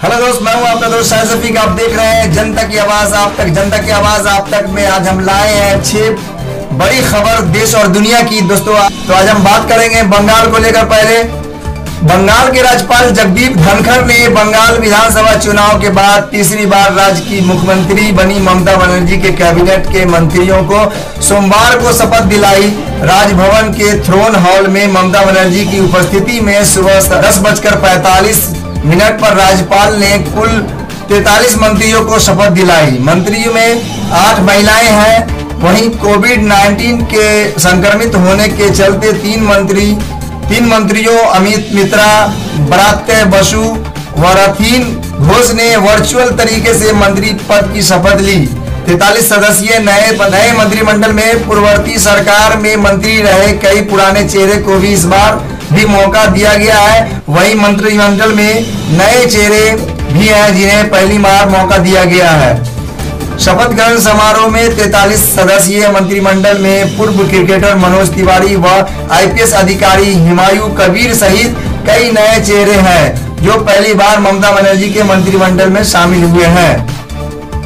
Hello दोस्त, मैं हूं आपका दोस्त शाहिद शफीक। आप देख रहे हैं जनता की आवाज आप तक। जनता की आवाज आप तक में आज हम लाए हैं 6 बड़ी खबर देश और दुनिया की। दोस्तों, तो आज हम बात करेंगे बंगाल को लेकर। पहले, बंगाल के राज्यपाल जगदीप धनखड़ ने बंगाल विधानसभा चुनाव के बाद तीसरी बार राज्य की मुख्यमंत्री बनी ममता बनर्जी के कैबिनेट के मंत्रियों को सोमवार को शपथ दिलाई। राजभवन के थ्रोन हॉल में ममता बनर्जी की उपस्थिति में सुबह 10:45 पर राज्यपाल ने कुल 43 मंत्रियों को शपथ दिलाई। मंत्रियों में 8 महिलाएं हैं। वहीं कोविड-19 के संक्रमित होने के चलते तीन मंत्रियों अमित मित्रा, ब्रात्य बसु व रथीन घोष ने वर्चुअल तरीके से मंत्री पद की शपथ ली। 43 सदस्यीय नए मंत्रिमंडल में पूर्ववर्ती सरकार में मंत्री रहे कई पुराने चेहरे को भी इस बार भी मौका दिया गया है। वही मंत्रिमंडल में नए चेहरे भी हैं जिन्हें पहली बार मौका दिया गया है। शपथ ग्रहण समारोह में 43 सदस्यीय मंत्रिमंडल में पूर्व क्रिकेटर मनोज तिवारी व आईपीएस अधिकारी हुमायूं कबीर सहित कई नए चेहरे हैं जो पहली बार ममता बनर्जी के मंत्रिमंडल में शामिल हुए हैं।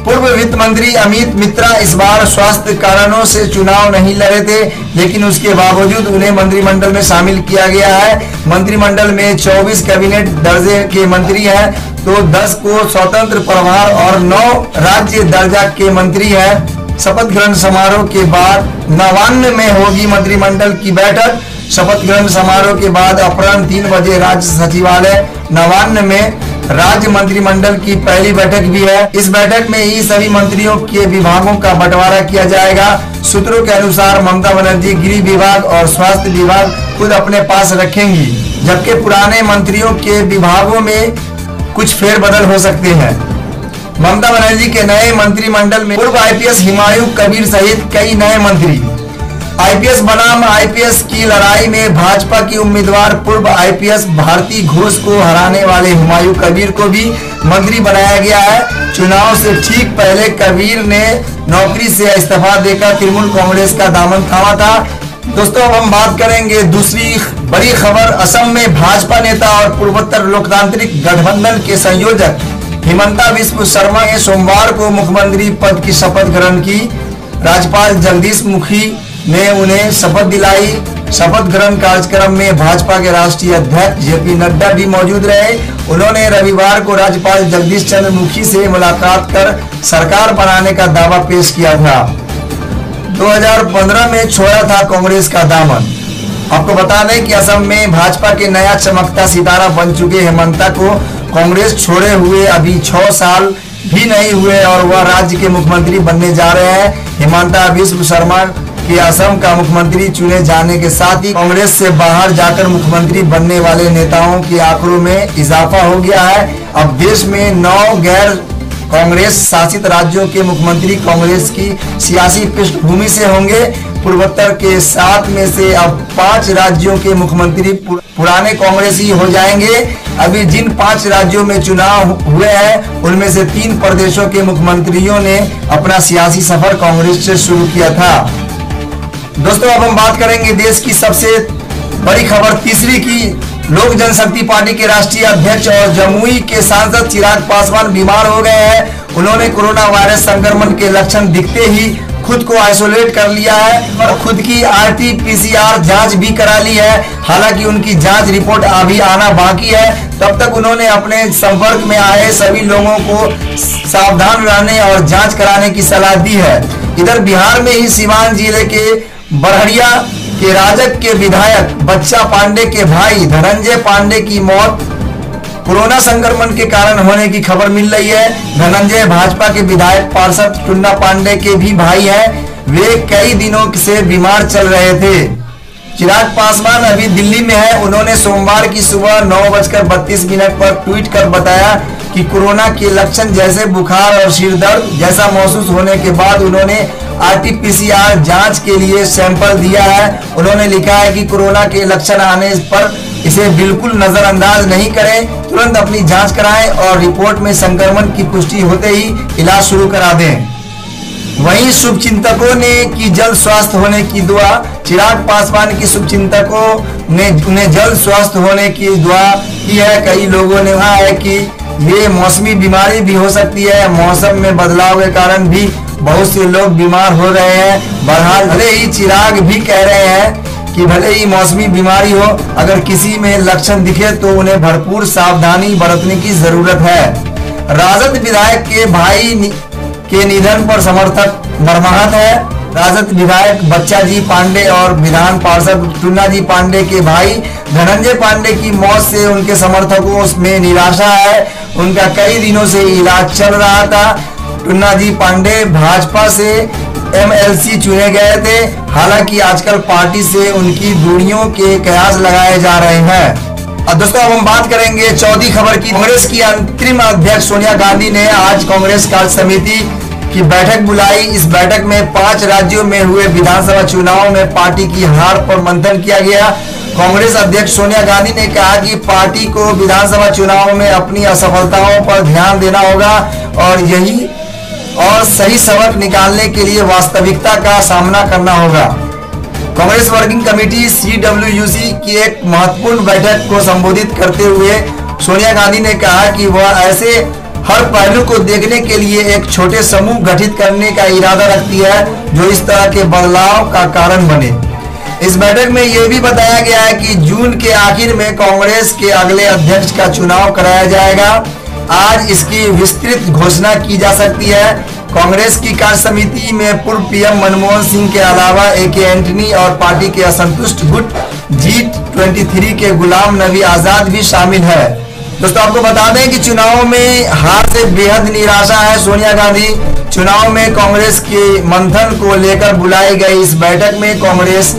पूर्व वित्त मंत्री अमित मित्रा इस बार स्वास्थ्य कारणों से चुनाव नहीं लड़े थे, लेकिन उसके बावजूद उन्हें मंत्रिमंडल में शामिल किया गया है। मंत्रिमंडल में 24 कैबिनेट दर्जे के मंत्री हैं, तो 10 को स्वतंत्र प्रभार और 9 राज्य दर्जा के मंत्री हैं। शपथ ग्रहण समारोह के बाद नवान्न में होगी मंत्रिमंडल की बैठक। शपथ ग्रहण समारोह के बाद अपराह्न 3 बजे राज्य सचिवालय नवान्न में राज्य मंत्रिमंडल की पहली बैठक भी है। इस बैठक में ही सभी मंत्रियों के विभागों का बंटवारा किया जाएगा। सूत्रों के अनुसार ममता बनर्जी गृह विभाग और स्वास्थ्य विभाग खुद अपने पास रखेंगी, जबकि पुराने मंत्रियों के विभागों में कुछ फेरबदल हो सकते हैं। ममता बनर्जी के नए मंत्रिमंडल में पूर्व आईपीएस हुमायूं कबीर सहित कई नए मंत्री। आईपीएस बनाम आईपीएस की लड़ाई में भाजपा की उम्मीदवार पूर्व आईपीएस भारती घोष को हराने वाले हुमायूं कबीर को भी मंत्री बनाया गया है। चुनाव से ठीक पहले कबीर ने नौकरी से इस्तीफा देकर तृणमूल कांग्रेस का दामन थामा था। दोस्तों, अब हम बात करेंगे दूसरी बड़ी खबर। असम में भाजपा नेता और पूर्वोत्तर लोकतांत्रिक गठबंधन के संयोजक हिमंता बिस्व शर्मा ने सोमवार को मुख्यमंत्री पद की शपथ ग्रहण की। राज्यपाल जगदीश मुखी ने उन्हें शपथ दिलाई। शपथ ग्रहण कार्यक्रम में भाजपा के राष्ट्रीय अध्यक्ष जेपी नड्डा भी मौजूद रहे। उन्होंने रविवार को राज्यपाल जगदीश चंद्र मुखी से मुलाकात कर सरकार बनाने का दावा पेश किया था। 2015 में छोड़ा था कांग्रेस का दामन। आपको बता दें कि असम में भाजपा के नया चमकता सितारा बन चुके हिमंता को कांग्रेस छोड़े हुए अभी 6 साल भी नहीं हुए और वह राज्य के मुख्यमंत्री बनने जा रहे हैं। हिमंता बिस्व शर्मा कि असम का मुख्यमंत्री चुने जाने के साथ ही कांग्रेस से बाहर जाकर मुख्यमंत्री बनने वाले नेताओं के आंकड़ों में इजाफा हो गया है। अब देश में 9 गैर कांग्रेस शासित राज्यों के मुख्यमंत्री कांग्रेस की सियासी पृष्ठभूमि से होंगे। पूर्वोत्तर के 7 में से अब 5 राज्यों के मुख्यमंत्री पुराने कांग्रेसी हो जाएंगे। अभी जिन 5 राज्यों में चुनाव हुए हैं उनमें से 3 प्रदेशों के मुख्यमंत्रियों ने अपना सियासी सफर कांग्रेस से शुरू किया था। दोस्तों, अब हम बात करेंगे देश की सबसे बड़ी खबर तीसरी की। लोक जनशक्ति पार्टी के राष्ट्रीय अध्यक्ष और जमुई के सांसद चिराग पासवान बीमार हो गए हैं। उन्होंने कोरोना वायरस संक्रमण के लक्षण दिखते ही खुद को आइसोलेट कर लिया है और खुद की RT-PCR जांच भी करा ली है। हालांकि उनकी जांच रिपोर्ट अभी आना बाकी है। तब तक उन्होंने अपने संपर्क में आए सभी लोगों को सावधान रहने और जांच कराने की सलाह दी है। इधर बिहार में ही सीवान जिले के बरहड़िया के राजग के विधायक बच्चा पांडे के भाई धनंजय पांडे की मौत कोरोना संक्रमण के कारण होने की खबर मिल रही है। धनंजय भाजपा के विधायक पार्षद टुन्ना पांडे के भी भाई हैं। वे कई दिनों से बीमार चल रहे थे। चिराग पासवान अभी दिल्ली में है। उन्होंने सोमवार की सुबह 9:32 पर ट्वीट कर बताया कि कोरोना के लक्षण जैसे बुखार और सिर दर्द जैसा महसूस होने के बाद उन्होंने RT-PCR जांच के लिए सैंपल दिया है। उन्होंने लिखा है कि कोरोना के लक्षण आने पर इसे बिल्कुल नजरअंदाज नहीं करें, तुरंत अपनी जांच कराएं और रिपोर्ट में संक्रमण की पुष्टि होते ही इलाज शुरू करा दें। वहीं शुभचिंतकों ने की जल्द स्वस्थ होने की दुआ। चिराग पासवान की शुभचिंतकों ने उन्हें जल्द स्वस्थ होने की दुआ की है। कई लोगों ने कहा है कि ये मौसमी बीमारी भी हो सकती है। मौसम में बदलाव के कारण भी बहुत से लोग बीमार हो रहे हैं। बहरहाल भले ही चिराग भी कह रहे हैं कि भले ही मौसमी बीमारी हो, अगर किसी में लक्षण दिखे तो उन्हें भरपूर सावधानी बरतने की जरूरत है। राजद विधायक के भाई के निधन पर समर्थक मर्माहत है। राजद विधायक बच्चा जी पांडे और विधान पार्षद टुन्ना जी पांडे के भाई धनंजय पांडे की मौत से उनके समर्थकों में निराशा है। उनका कई दिनों से इलाज चल रहा था। टुन्ना जी पांडे भाजपा से एमएलसी चुने गए थे। हालांकि आजकल पार्टी से उनकी दूरियों के कयास लगाए जा रहे हैं। अब दोस्तों, अब हम बात करेंगे चौथी खबर की। कांग्रेस की अंतरिम अध्यक्ष सोनिया गांधी ने आज कांग्रेस कार्य समिति की बैठक बुलाई। इस बैठक में 5 राज्यों में हुए विधानसभा चुनाव में पार्टी की हार पर मंथन किया गया। कांग्रेस अध्यक्ष सोनिया गांधी ने कहा कि पार्टी को विधानसभा चुनाव में अपनी असफलताओं पर ध्यान देना होगा और सही सबक निकालने के लिए वास्तविकता का सामना करना होगा। कांग्रेस वर्किंग कमेटी CWUC की एक महत्वपूर्ण बैठक को संबोधित करते हुए सोनिया गांधी ने कहा कि वह ऐसे हर पहलू को देखने के लिए एक छोटे समूह गठित करने का इरादा रखती है जो इस तरह के बदलाव का कारण बने। इस बैठक में यह भी बताया गया है कि जून के आखिर में कांग्रेस के अगले अध्यक्ष का चुनाव कराया जाएगा। आज इसकी विस्तृत घोषणा की जा सकती है। कांग्रेस की कार्य समिति में पूर्व पीएम मनमोहन सिंह के अलावा AK एंटनी और पार्टी के असंतुष्ट गुट G23 के गुलाम नबी आजाद भी शामिल है। दोस्तों, आपको बता दें कि चुनाव में हार से बेहद निराशा है सोनिया गांधी। चुनाव में कांग्रेस के मंथन को लेकर बुलाई गई इस बैठक में कांग्रेस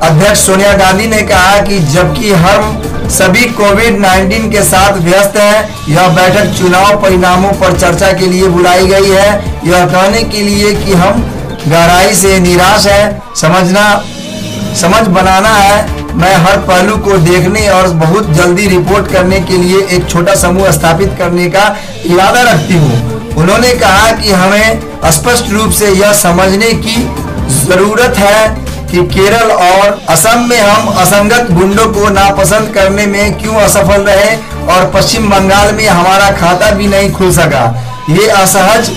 अध्यक्ष सोनिया गांधी ने कहा कि जबकि हम सभी कोविड-19 के साथ व्यस्त हैं, यह बैठक चुनाव परिणामों पर चर्चा के लिए बुलाई गई है। यह कहने के लिए कि हम गहराई से निराश हैं, समझ बनाना है। मैं हर पहलू को देखने और बहुत जल्दी रिपोर्ट करने के लिए एक छोटा समूह स्थापित करने का इरादा रखती हूँ। उन्होंने कहा कि हमें स्पष्ट रूप से यह समझने की जरूरत है कि केरल और असम में हम असंगत गुंडों को नापसंद करने में क्यों असफल रहे और पश्चिम बंगाल में हमारा खाता भी नहीं खुल सका। ये असहज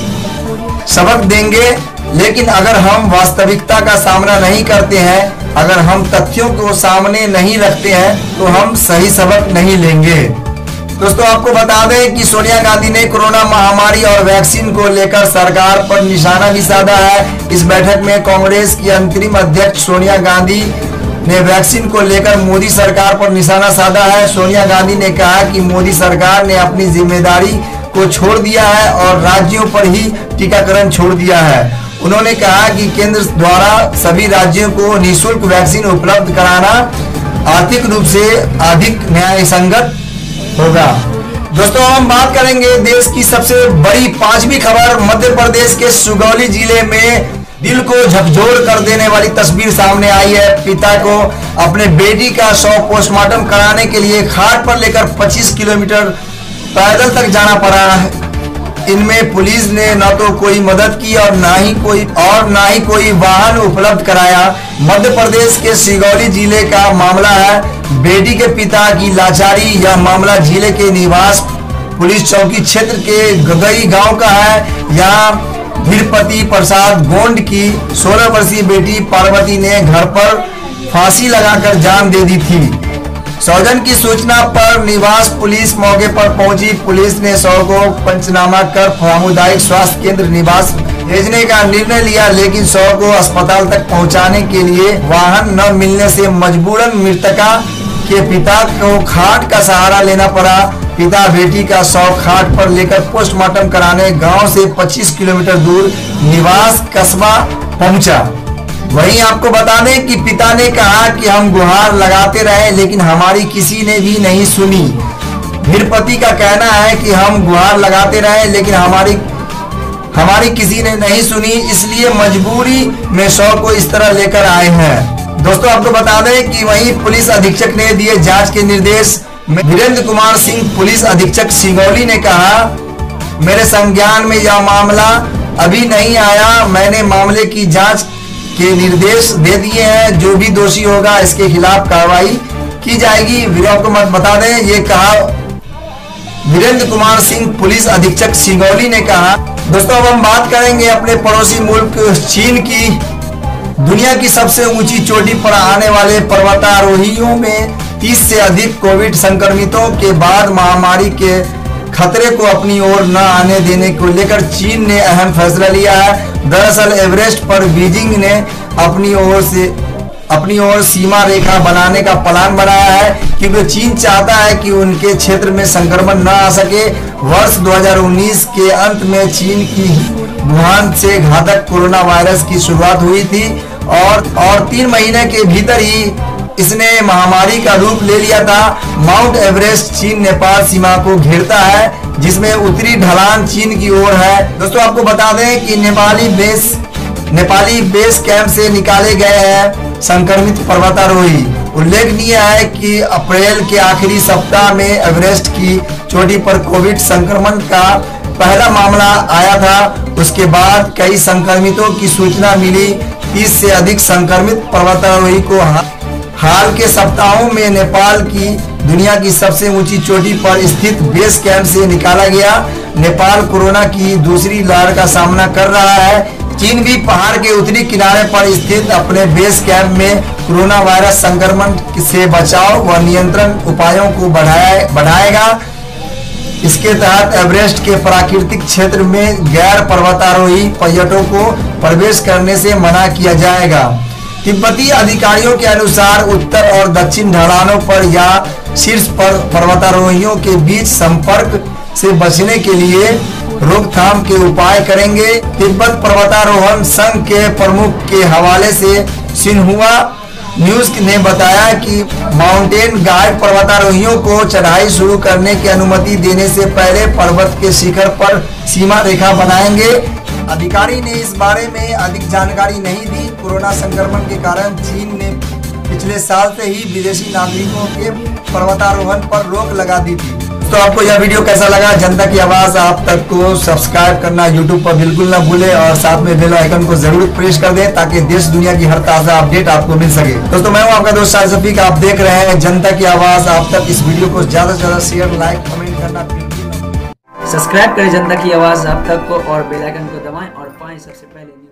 सबक देंगे, लेकिन अगर हम वास्तविकता का सामना नहीं करते हैं, अगर हम तथ्यों को सामने नहीं रखते हैं, तो हम सही सबक नहीं लेंगे। दोस्तों, आपको बता दें कि सोनिया गांधी ने कोरोना महामारी और वैक्सीन को लेकर सरकार पर निशाना भी साधा है। इस बैठक में कांग्रेस की अंतरिम अध्यक्ष सोनिया गांधी ने वैक्सीन को लेकर मोदी सरकार पर निशाना साधा है। सोनिया गांधी ने कहा कि मोदी सरकार ने अपनी जिम्मेदारी को छोड़ दिया है और राज्यों पर ही टीकाकरण छोड़ दिया है। उन्होंने कहा कि केंद्र द्वारा सभी राज्यों को निःशुल्क वैक्सीन उपलब्ध कराना आर्थिक रूप से अधिक न्यायसंगत होगा। दोस्तों, हम बात करेंगे देश की सबसे बड़ी 5वीं खबर। मध्य प्रदेश के सुगौली जिले में दिल को झकझोर कर देने वाली तस्वीर सामने आई है। पिता को अपने बेटी का शव पोस्टमार्टम कराने के लिए खाट पर लेकर 25 किलोमीटर पैदल तक जाना पड़ा है। इनमें पुलिस ने न तो कोई मदद की और ना ही कोई वाहन उपलब्ध कराया। मध्य प्रदेश के सिगौली जिले का मामला है। बेटी के पिता की लाचारी। यह मामला जिले के निवास पुलिस चौकी क्षेत्र के गगई गांव का है। यहाँ धीरपति प्रसाद गोंड की 16 वर्षीय बेटी पार्वती ने घर पर फांसी लगाकर जान दे दी थी। सौजन की सूचना पर निवास पुलिस मौके पर पहुंची। पुलिस ने शव को पंचनामा कर सामुदायिक स्वास्थ्य केंद्र निवास भेजने का निर्णय लिया, लेकिन शव को अस्पताल तक पहुंचाने के लिए वाहन न मिलने से मजबूरन मृतका के पिता को खाट का सहारा लेना पड़ा। पिता बेटी का शव खाट पर लेकर पोस्टमार्टम कराने गांव से 25 किलोमीटर दूर निवास कस्बा पहुंचा। वहीं आपको बता दें कि पिता ने कहा कि हम गुहार लगाते रहे, लेकिन हमारी किसी ने भी नहीं सुनी। धीरपति का कहना है कि हम गुहार लगाते रहे, लेकिन हमारी किसी ने नहीं सुनी, इसलिए मजबूरी में शव को इस तरह लेकर आए हैं। दोस्तों, आपको बता दें कि वहीं पुलिस अधीक्षक ने दिए जांच के निर्देश। वीरेंद्र कुमार सिंह पुलिस अधीक्षक सिगौली ने कहा, मेरे संज्ञान में यह मामला अभी नहीं आया। मैंने मामले की जांच के निर्देश दे दिए हैं। जो भी दोषी होगा इसके खिलाफ कार्रवाई की जाएगी। वीडियो को मत बता दें, ये कहा वीरेंद्र कुमार सिंह, पुलिस अधीक्षक सिंगरौली ने कहा। दोस्तों अब हम बात करेंगे अपने पड़ोसी मुल्क चीन की। दुनिया की सबसे ऊंची चोटी पर आने वाले पर्वतारोहियों में 30 से अधिक कोविड संक्रमितों के बाद महामारी के खतरे को अपनी ओर न आने देने को लेकर चीन ने अहम फैसला लिया है। दरअसल एवरेस्ट पर बीजिंग ने अपनी ओर सीमा रेखा बनाने का प्लान बनाया है, क्योंकि चीन चाहता है कि उनके क्षेत्र में संक्रमण न आ सके। वर्ष 2019 के अंत में चीन की वुहान से घातक कोरोना वायरस की शुरुआत हुई थी और 3 महीने के भीतर ही इसने महामारी का रूप ले लिया था। माउंट एवरेस्ट चीन नेपाल सीमा को घेरता है, जिसमें उत्तरी ढलान चीन की ओर है। दोस्तों आपको बता दें कि नेपाली बेस कैंप से निकाले गए हैं संक्रमित पर्वतारोही। उल्लेखनीय है कि अप्रैल के आखिरी सप्ताह में एवरेस्ट की चोटी पर कोविड संक्रमण का पहला मामला आया था। उसके बाद कई संक्रमितों की सूचना मिली। 30 से अधिक संक्रमित पर्वतारोही को हाल के सप्ताहों में नेपाल की दुनिया की सबसे ऊंची चोटी पर स्थित बेस कैंप से निकाला गया। नेपाल कोरोना की दूसरी लहर का सामना कर रहा है। चीन भी पहाड़ के उत्तरी किनारे पर स्थित अपने बेस कैंप में कोरोना वायरस संक्रमण से बचाव व नियंत्रण उपायों को बढ़ाएगा। इसके तहत एवरेस्ट के प्राकृतिक क्षेत्र में गैर पर्वतारोही पर्यटकों को प्रवेश करने से मना किया जाएगा। तिब्बती अधिकारियों के अनुसार उत्तर और दक्षिण ढलानों पर या शीर्ष पर पर्वतारोहियों के बीच संपर्क से बचने के लिए रोकथाम के उपाय करेंगे। तिब्बत पर्वतारोहण संघ के प्रमुख के हवाले से सिन्हुआ न्यूज ने बताया कि माउंटेन गाइड पर्वतारोहियों को चढ़ाई शुरू करने की अनुमति देने से पहले पर्वत के शिखर पर सीमा रेखा बनाएंगे। अधिकारी ने इस बारे में अधिक जानकारी नहीं दी। कोरोना संक्रमण के कारण चीन ने पिछले साल से ही विदेशी नागरिकों के पर्वतारोहण पर रोक लगा दी थी। तो आपको यह वीडियो कैसा लगा? जनता की आवाज आप तक को सब्सक्राइब करना यूट्यूब पर बिल्कुल ना भूलें और साथ में बेल आइकन को जरूर प्रेस कर दें, ताकि देश दुनिया की हर ताजा अपडेट आपको मिल सके। दोस्तों मैं हूं आपका दोस्त शाहिद शफीक, आप देख रहे हैं जनता की आवाज आप तक। इस वीडियो को ज्यादा से ज्यादा शेयर, लाइक, कमेंट करना बिल्कुल। सब्सक्राइब करें जनता की आवाज आप तक को और बेल आइकन को दबाएं और पाएं सबसे पहले।